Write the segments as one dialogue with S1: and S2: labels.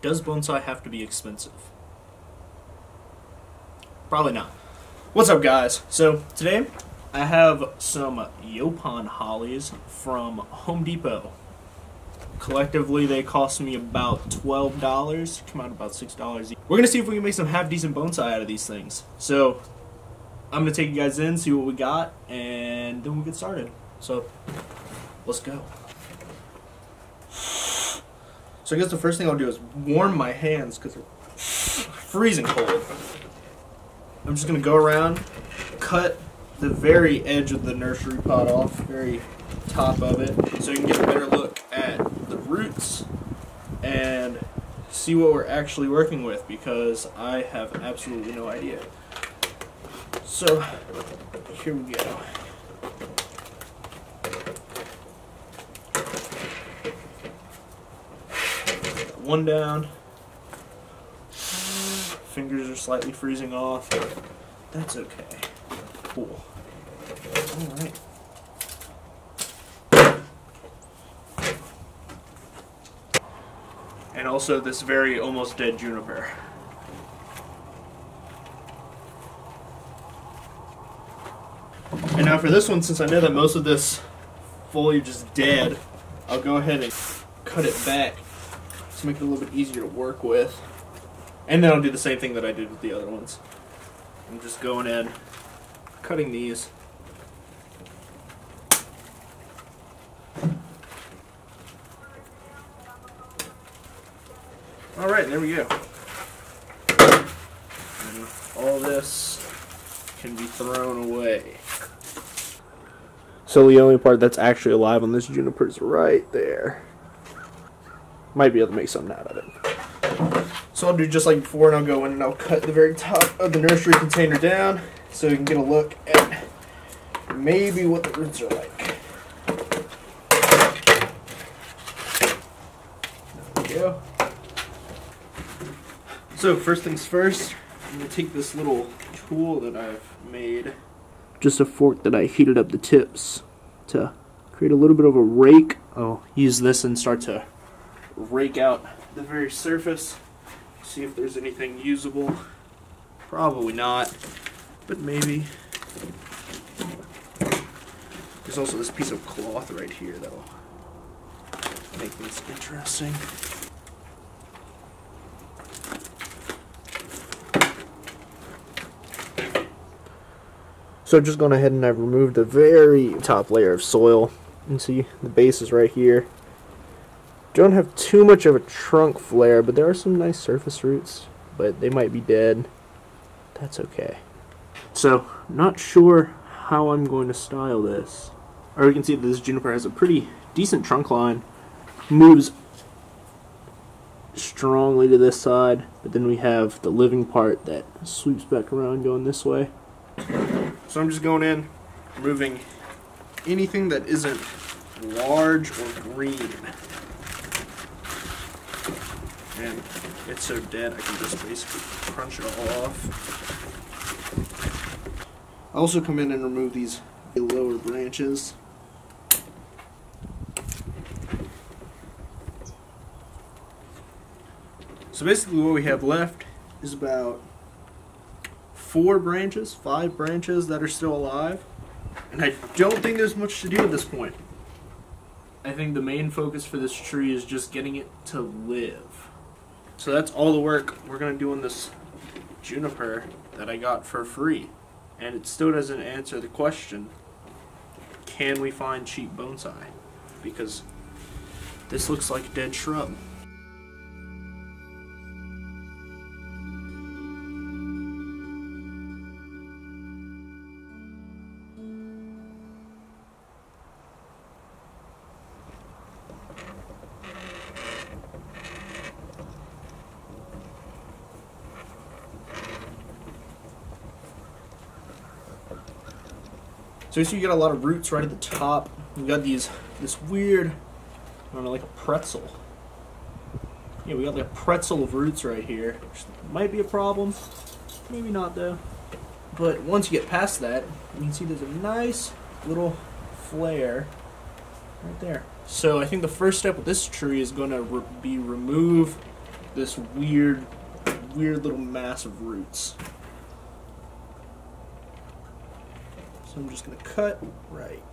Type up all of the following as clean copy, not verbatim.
S1: Does bonsai have to be expensive? Probably not. What's up, guys? So today I have some youpon hollies from Home Depot. Collectively they cost me about $12, come out about $6 each. We're gonna see if we can make some half decent bonsai out of these things. So I'm gonna take you guys in, see what we got, and then we'll get started. So let's go. So I guess the first thing I'll do is warm my hands because they're freezing cold. I'm just going to go around, cut the very edge of the nursery pot off, very top of it, so you can get a better look at the roots and see what we're actually working with, because I have absolutely no idea. So here we go. One down. Fingers are slightly freezing off. That's okay. Cool. Alright. And also this very almost dead juniper. And now for this one, since I know that most of this foliage is dead, I'll go ahead and cut it back to make it a little bit easier to work with. And then I'll do the same thing that I did with the other ones. I'm just going in, cutting these. Alright, there we go. And all this can be thrown away. So the only part that's actually alive on this juniper is right there. Might be able to make something out of it. So I'll do just like before, and I'll go in and I'll cut the very top of the nursery container down so you can get a look at maybe what the roots are like. There we go. So first things first, I'm going to take this little tool that I've made. Just a fork that I heated up the tips to create a little bit of a rake. I'll use this and start to rake out the very surface, see if there's anything usable. Probably not, but maybe. There's also this piece of cloth right here that'll make things interesting. So I've just gone ahead and I've removed the very top layer of soil. You can see the base is right here. Don't have too much of a trunk flare, but there are some nice surface roots, but they might be dead. That's okay. So, not sure how I'm going to style this. Or you can see that this juniper has a pretty decent trunk line. Moves strongly to this side, but then we have the living part that sweeps back around going this way. So I'm just going in, removing anything that isn't large or green. And it's so dead I can just basically crunch it all off. I also come in and remove these lower branches. So basically what we have left is about 5 branches that are still alive. And I don't think there's much to do at this point. I think the main focus for this tree is just getting it to live. So that's all the work we're going to do on this juniper that I got for free. And it still doesn't answer the question, can we find cheap bonsai? Because this looks like a dead shrub. So you see you got a lot of roots right at the top. You got this weird, I don't know, like a pretzel. Yeah, we got like a pretzel of roots right here, which might be a problem. Maybe not though. But once you get past that, you can see there's a nice little flare right there. So I think the first step with this tree is going to be remove this weird little mass of roots. So I'm just going to cut right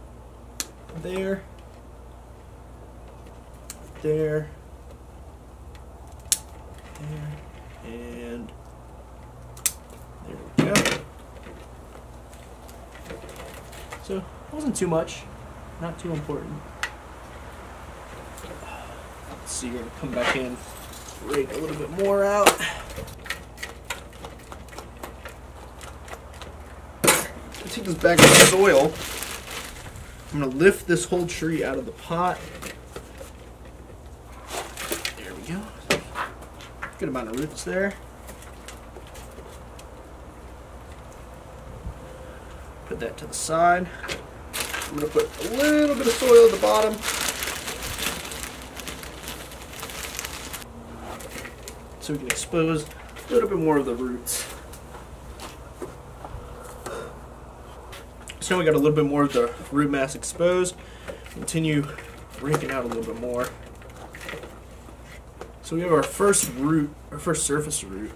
S1: there, there, and there we go. So it wasn't too much, not too important. Let's see, we're going to come back in, rake a little bit more out. Take this back to the soil. I'm going to lift this whole tree out of the pot. There we go. Good amount of roots there. Put that to the side. I'm going to put a little bit of soil at the bottom. So we can expose a little bit more of the roots. So now we got a little bit more of the root mass exposed. Continue raking out a little bit more. So we have our first root, our first surface root.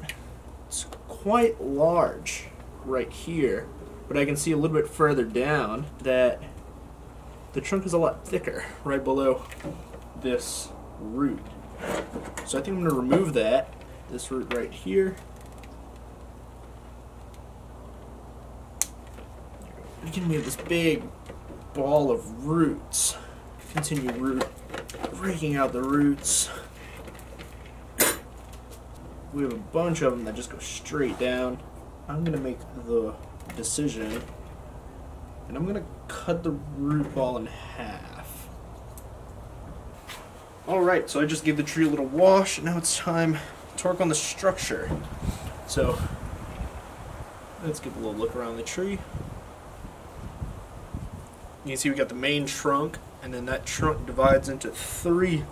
S1: It's quite large right here, but I can see a little bit further down that the trunk is a lot thicker right below this root. So I think I'm going to remove that, this root right here. Again, we have this big ball of roots. Continue raking out the roots. We have a bunch of them that just go straight down. I'm going to make the decision, and I'm going to cut the root ball in half. Alright, so I just gave the tree a little wash, and now it's time to work on the structure. So, let's give a little look around the tree. You can see we got the main trunk, and then that trunk divides into 3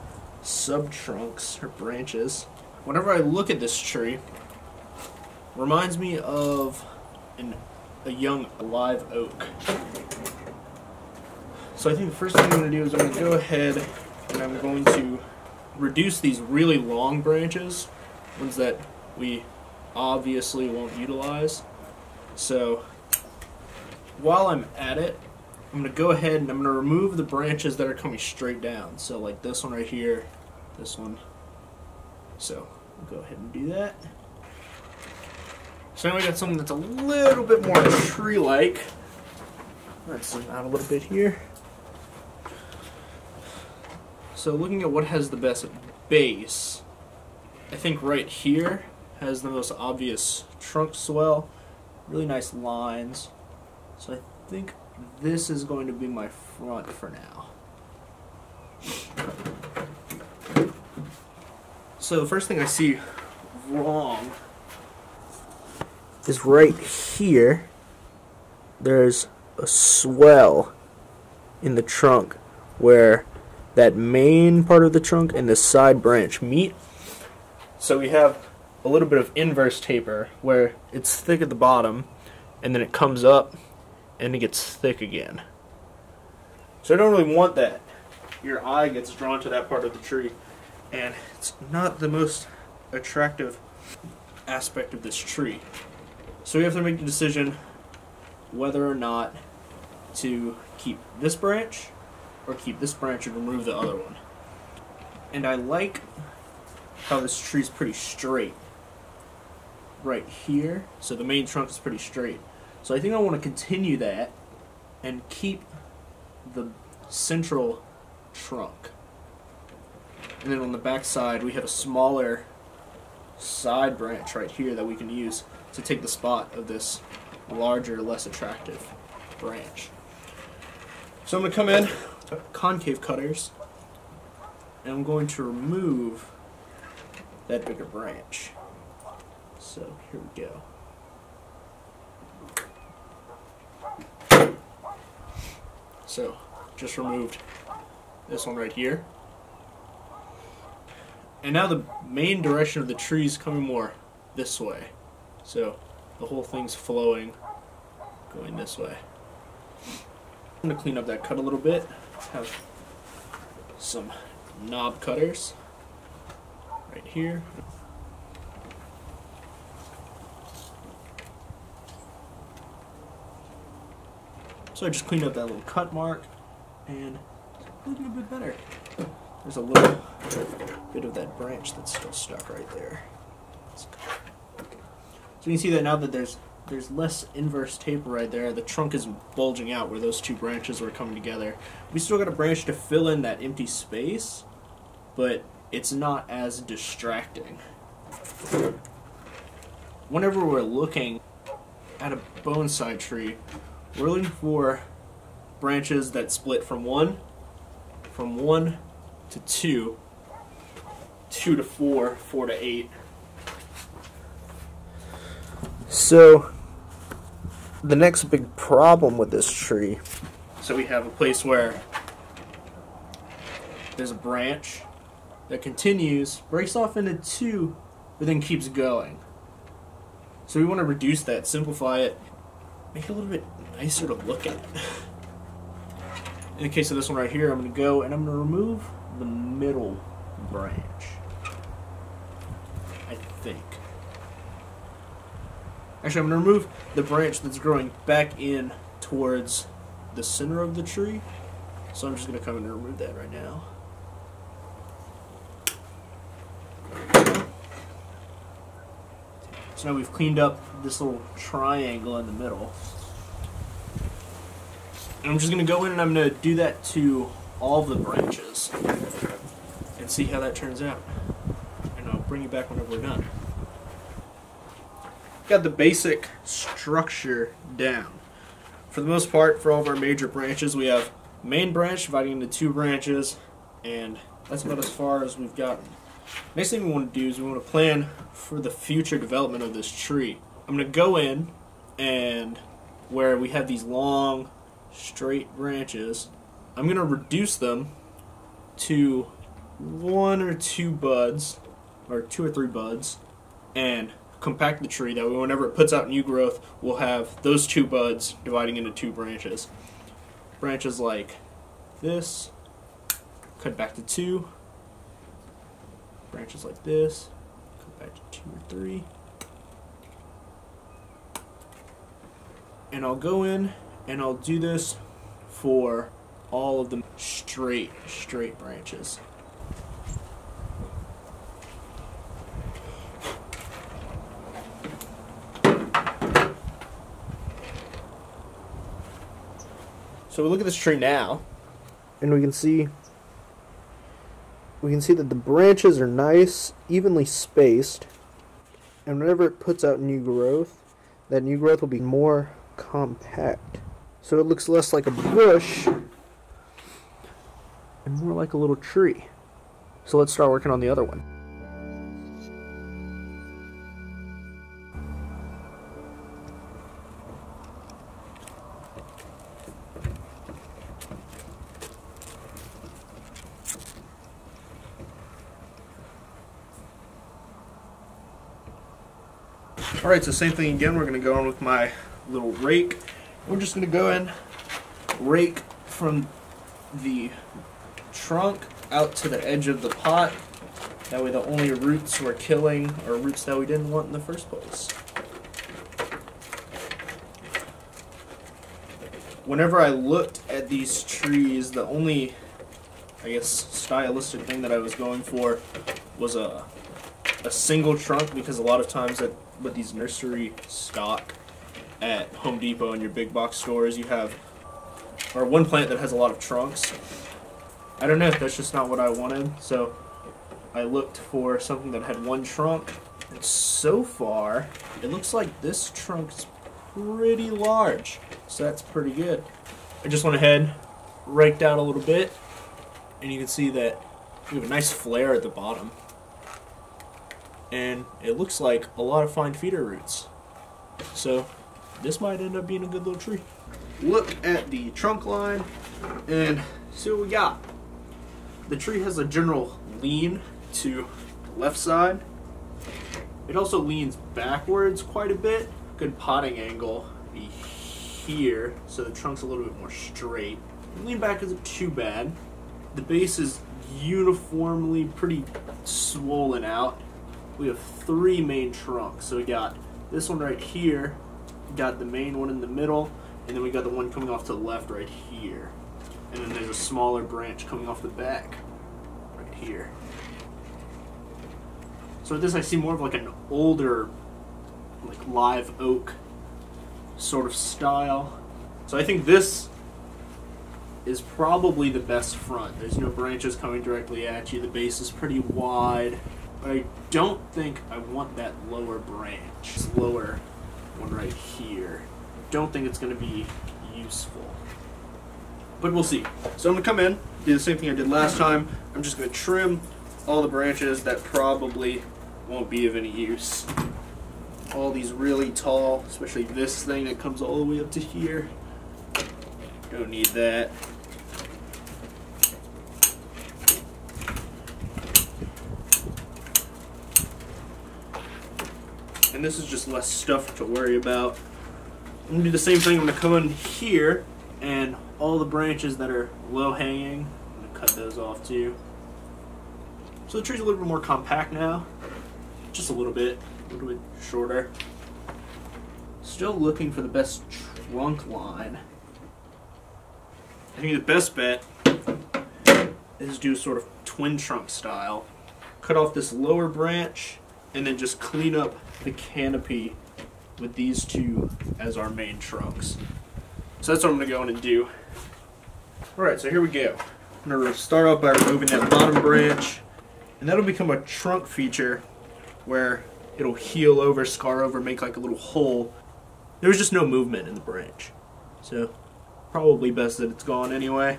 S1: sub-trunks, or branches. Whenever I look at this tree, it reminds me of a young live oak. So I think the first thing I'm going to do is I'm going to go ahead and I'm going to reduce these really long branches, ones that we obviously won't utilize. So while I'm at it, I'm going to go ahead and I'm going to remove the branches that are coming straight down. So like this one right here, this one. So we'll go ahead and do that. So now we got something that's a little bit more tree-like. Let's zoom out a little bit here. So looking at what has the best base, I think right here has the most obvious trunk swell. Really nice lines. So I think this is going to be my front for now. So the first thing I see wrong is right here. There's a swell in the trunk where that main part of the trunk and the side branch meet. So we have a little bit of inverse taper where it's thick at the bottom and then it comes up and it gets thick again. So I don't really want that. Your eye gets drawn to that part of the tree, and it's not the most attractive aspect of this tree. So we have to make a decision whether or not to keep this branch or keep this branch and remove the other one. And I like how this tree is pretty straight right here. So the main trunk is pretty straight. So I think I want to continue that and keep the central trunk. And then on the back side we have a smaller side branch right here that we can use to take the spot of this larger, less attractive branch. So I'm going to come in with concave cutters and I'm going to remove that bigger branch. So here we go. So, just removed this one right here. And now the main direction of the tree is coming more this way. So, the whole thing's flowing, going this way. I'm going to clean up that cut a little bit. Have some knob cutters right here. So I just cleaned up that little cut mark, and it's looking a bit better. There's a little bit of that branch that's still stuck right there. Okay. So you can see that now that there's less inverse taper right there, the trunk is bulging out where those two branches were coming together. We still got a branch to fill in that empty space, but it's not as distracting. Whenever we're looking at a bonsai tree, we're looking for branches that split from one to two, 2 to 4, 4 to 8. So the next big problem with this tree, so we have a place where there's a branch that continues, breaks off into 2, but then keeps going. So we want to reduce that, simplify it, make it a little bit nicer to look at. In the case of this one right here, I'm going to go and I'm going to remove the middle branch, I think. Actually, I'm going to remove the branch that's growing back in towards the center of the tree. So I'm just going to come in and remove that right now. So now we've cleaned up this little triangle in the middle. And I'm just going to go in and I'm going to do that to all the branches and see how that turns out. And I'll bring you back whenever we're done. Got the basic structure down. For the most part, for all of our major branches, we have main branch dividing into 2 branches, and that's about as far as we've gotten. Next thing we want to do is we want to plan for the future development of this tree. I'm going to go in, and where we have these long straight branches, I'm going to reduce them to 1 or 2 buds, or 2 or 3 buds, and compact the tree. That way whenever it puts out new growth, we'll have those 2 buds dividing into 2 branches. Branches like this, cut back to 2. Branches like this, cut back to 2 or 3. And I'll go in and I'll do this for all of the straight branches. So we look at this tree now, and we can see that the branches are nice, evenly spaced, and whenever it puts out new growth, that new growth will be more compact. So it looks less like a bush and more like a little tree. So let's start working on the other one. Alright, so same thing again. We're going to go in with my little rake. We're just going to go in, rake from the trunk out to the edge of the pot. That way the only roots we're killing are roots that we didn't want in the first place. Whenever I looked at these trees, the only, I guess, stylistic thing that I was going for was a single trunk, because a lot of times with these nursery stock at Home Depot and your big box stores, you have one plant that has a lot of trunks. I don't know if that's just not what I wanted, so I looked for something that had 1 trunk, and so far it looks like this trunk's pretty large, so that's pretty good. I just went ahead, raked out a little bit, and you can see that we have a nice flare at the bottom, and it looks like a lot of fine feeder roots. So this might end up being a good little tree. Look at the trunk line and see what we got. The tree has a general lean to the left side. It also leans backwards quite a bit. Good potting angle be here, so the trunk's a little bit more straight. The lean back isn't too bad. The base is uniformly pretty swollen out. We have 3 main trunks. So we got this one right here, got the main one in the middle, and then we got the one coming off to the left right here. And then there's a smaller branch coming off the back right here. So with this I see more of like an older, like live oak sort of style. So I think this is probably the best front. There's no branches coming directly at you. The base is pretty wide. But I don't think I want that lower branch. This lower one right here. Don't think it's going to be useful. But we'll see. So I'm going to come in, do the same thing I did last time. I'm just going to trim all the branches that probably won't be of any use. All these really tall, especially this thing that comes all the way up to here. Don't need that. And this is just less stuff to worry about. I'm going to do the same thing. I'm going to come in here, and all the branches that are low hanging, I'm going to cut those off too. So the tree's a little bit more compact now. Just a little bit shorter. Still looking for the best trunk line. I think the best bet is do sort of twin trunk style. Cut off this lower branch and then just clean up the canopy with these two as our main trunks. So that's what I'm going to go in and do. Alright, so here we go. I'm going to start off by removing that bottom branch, and that'll become a trunk feature where it'll heel over, scar over, make like a little hole. There was just no movement in the branch. So probably best that it's gone anyway.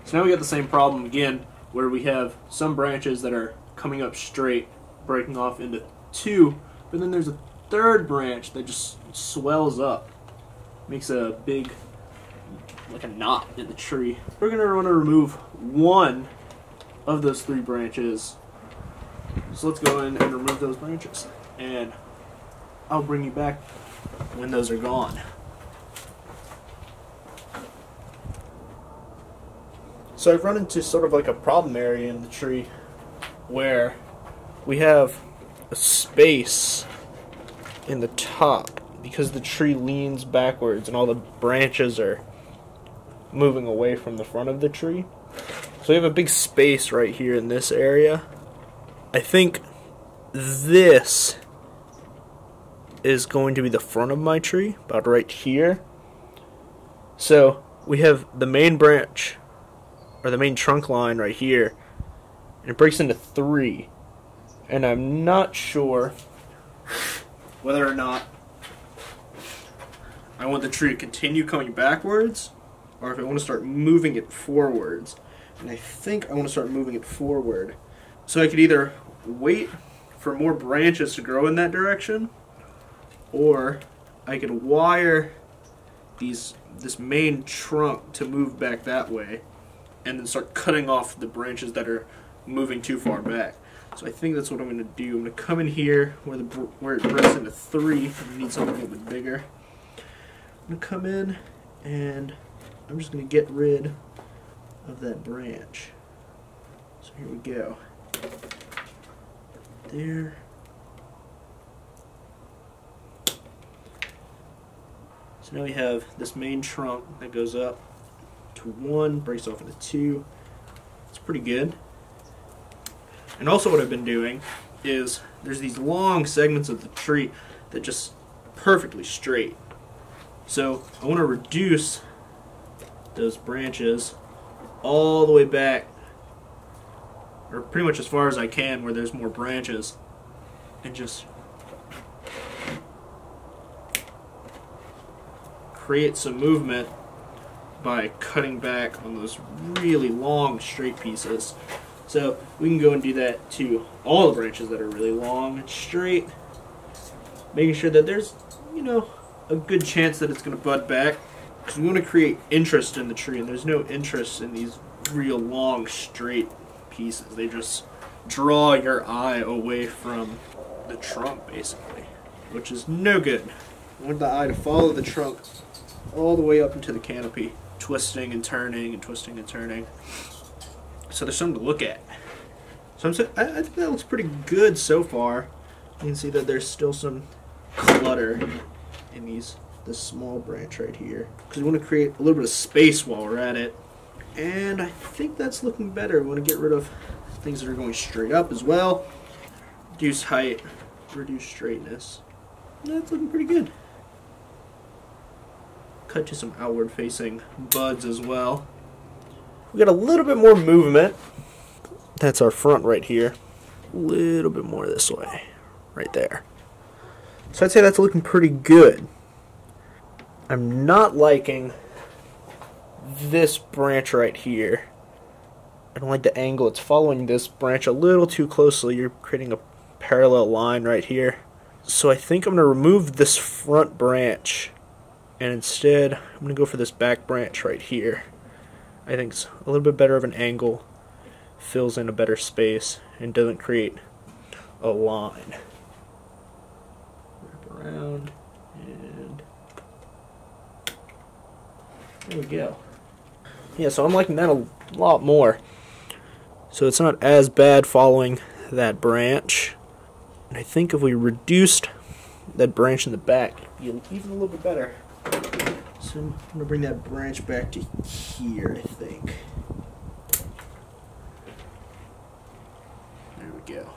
S1: So now we got the same problem again, where we have some branches that are coming up straight, breaking off into two, but then there's a third branch that just swells up, makes a big, like a knot in the tree. We're going to want to remove one of those three branches. So let's go in and remove those branches, and I'll bring you back when those are gone. So I've run into sort of like a problem area in the tree where we have a space in the top because the tree leans backwards and all the branches are moving away from the front of the tree. So we have a big space right here in this area. I think this is going to be the front of my tree, about right here. So we have the main branch, or the main trunk line right here, and it breaks into three. And I'm not sure whether or not I want the tree to continue coming backwards, or if I want to start moving it forwards. And I think I want to start moving it forward. So I could either wait for more branches to grow in that direction, or I could wire this main trunk to move back that way, and then start cutting off the branches that are moving too far back. So I think that's what I'm going to do. I'm going to come in here where it breaks into three. I need something a little bit bigger. I'm going to come in, and I'm just going to get rid of that branch. So here we go. There. So now we have this main trunk that goes up to one, breaks off into two. It's pretty good. And also what I've been doing is there's these long segments of the tree that just perfectly straight. So I want to reduce those branches all the way back, or pretty much as far as I can where there's more branches, and just create some movement by cutting back on those really long straight pieces. So we can go and do that to all the branches that are really long and straight, making sure that there's, you know, a good chance that it's going to bud back, because we want to create interest in the tree, and there's no interest in these real long straight pieces. They just draw your eye away from the trunk, basically, which is no good. I want the eye to follow the trunk all the way up into the canopy, twisting and turning and twisting and turning. So there's something to look at. So I think that looks pretty good so far. You can see that there's still some clutter and this small branch right here, because we want to create a little bit of space while we're at it. And I think that's looking better. We want to get rid of things that are going straight up as well. Reduce height, reduce straightness. That's looking pretty good. Cut to some outward facing buds as well. We got a little bit more movement. That's our front right here. A little bit more this way, right there. So I'd say that's looking pretty good. I'm not liking this branch right here. I don't like the angle. It's following this branch a little too closely. You're creating a parallel line right here. So I think I'm going to remove this front branch, and instead I'm going to go for this back branch right here. I think it's a little bit better of an angle, fills in a better space, and doesn't create a line. Wrap around, and there we go. Yeah, so I'm liking that a lot more. So it's not as bad following that branch. And I think if we reduced that branch in the back, it'd be even a little bit better. So I'm going to bring that branch back to here, I think. There we go.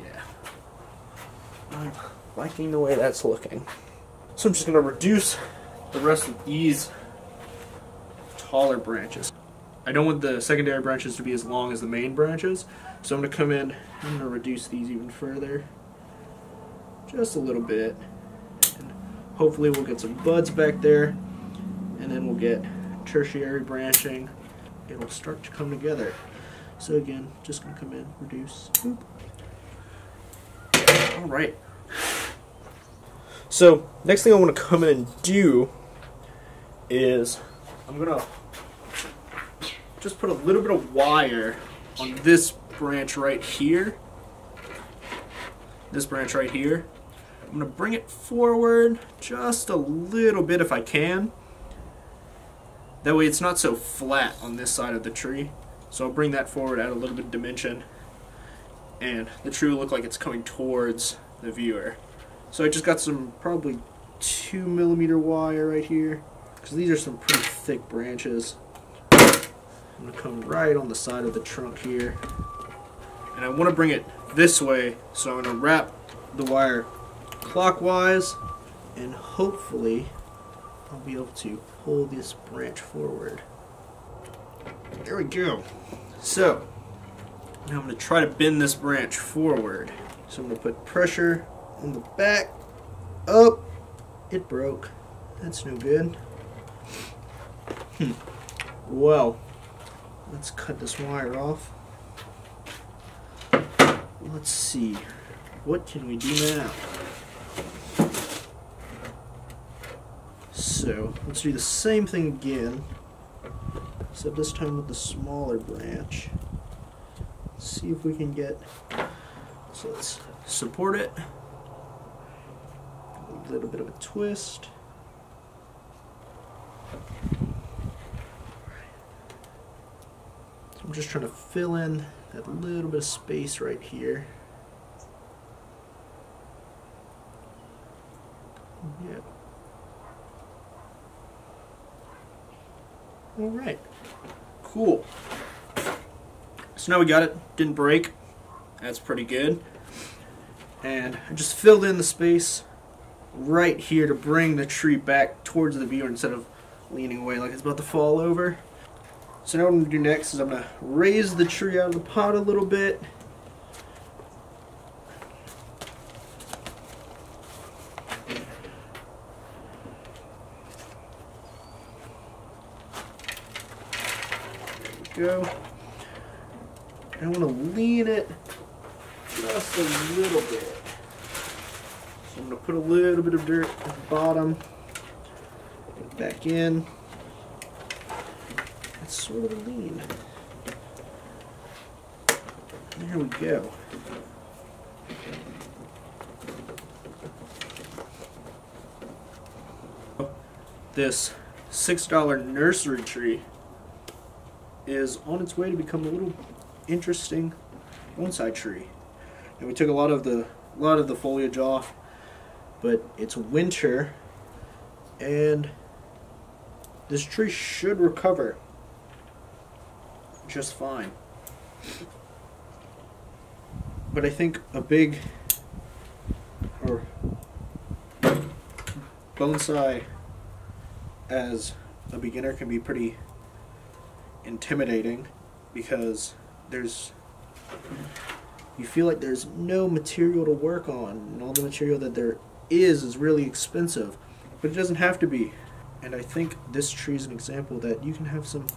S1: Yeah. I'm liking the way that's looking. So I'm just going to reduce the rest of these taller branches. I don't want the secondary branches to be as long as the main branches, so I'm going to come in, I'm going to reduce these even further, just a little bit, and hopefully we'll get some buds back there, and then we'll get tertiary branching. It'll start to come together. So again, just going to come in, reduce, boop. Alright. So, next thing I want to come in and do is I'm going to just put a little bit of wire on this branch right here. This branch right here. I'm going to bring it forward just a little bit if I can. That way it's not so flat on this side of the tree. So I'll bring that forward, add a little bit of dimension, and the tree will look like it's coming towards the viewer. So I just got some probably 2mm wire right here, because these are some pretty thick branches. I'm going to come right on the side of the trunk here, and I want to bring it this way, so I'm going to wrap the wire clockwise, and hopefully I'll be able to pull this branch forward. There we go. So now I'm going to try to bend this branch forward. So I'm going to put pressure on the back. Oh, it broke. That's no good. Well, let's cut this wire off. Let's see. What can we do now? So, let's do the same thing again, except this time with the smaller branch. Let's see if we can get, so let's support it. A little bit of a twist. So I'm just trying to fill in that little bit of space right here. Yep. Alright. Cool. So now we got it. Didn't break. That's pretty good. And I just filled in the space right here to bring the tree back towards the viewer instead of leaning away like it's about to fall over. So now what I'm going to do next is I'm going to raise the tree out of the pot a little bit. Go. And I want to lean it just a little bit. So I'm going to put a little bit of dirt at the bottom, put it back in. It's sort of lean. There we go. This $6 nursery tree is on its way to become a little interesting bonsai tree. And we took a lot of the foliage off, but it's winter, and this tree should recover just fine. But I think a big or bonsai as a beginner can be pretty intimidating because you feel like there's no material to work on, and all the material that there is really expensive, but it doesn't have to be. And I think this tree is an example that you can have some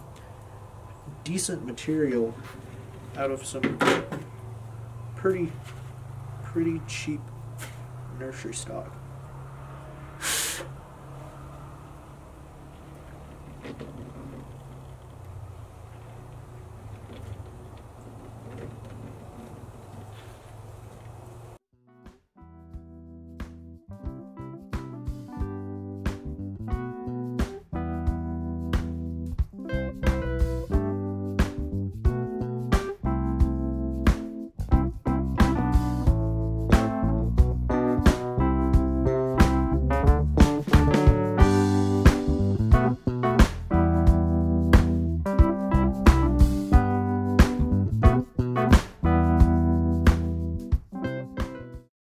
S1: decent material out of some pretty cheap nursery stock.